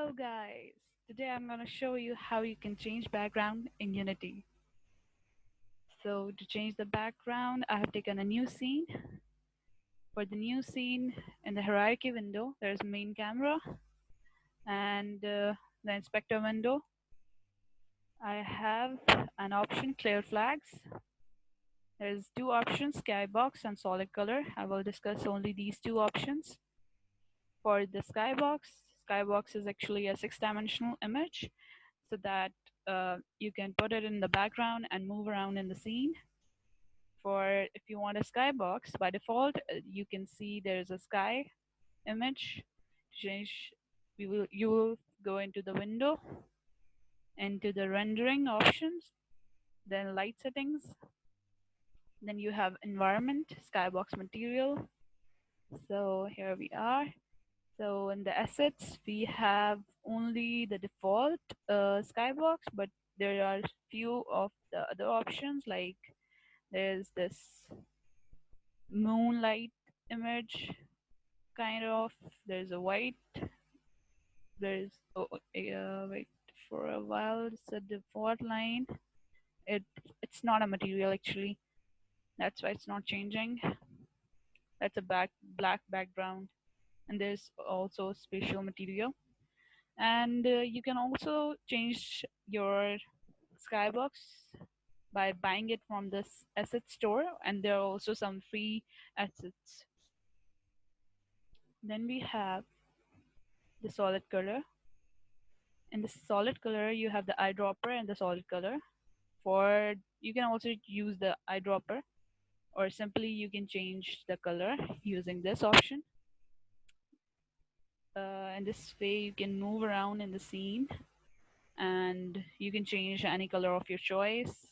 Hello guys, today I'm going to show you how you can change background in Unity. So to change the background, I have taken a new scene. For the new scene, in the hierarchy window, there's main camera and the inspector window. I have an option clear flags. There's two options, skybox and solid color. I will discuss only these two options. For the skybox is actually a six-dimensional image so that you can put it in the background and move around in the scene. For if you want a skybox, by default, you can see there's a sky image. To change, you will go into the window, into the rendering options, then light settings, then you have environment, skybox material. So here we are. So in the assets, we have only the default skybox, but there are few of the other options, like there's this moonlight image, kind of. There's a white. There's wait for a while. It's a default line. It it's not a material actually. That's why it's not changing. That's a black background, and there's also spatial material. And you can also change your skybox by buying it from this asset store, and there are also some free assets. Then we have the solid color. In the solid color, you have the eyedropper and the solid color. For you can also use the eyedropper, or simply you can change the color using this option. In this way, you can move around in the scene and you can change any color of your choice,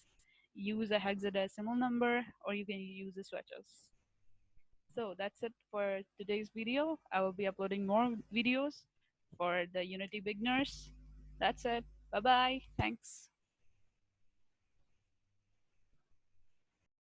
use a hexadecimal number, or you can use the swatches. So that's it for today's video. I will be uploading more videos for the Unity beginners. That's it. Bye bye. Thanks.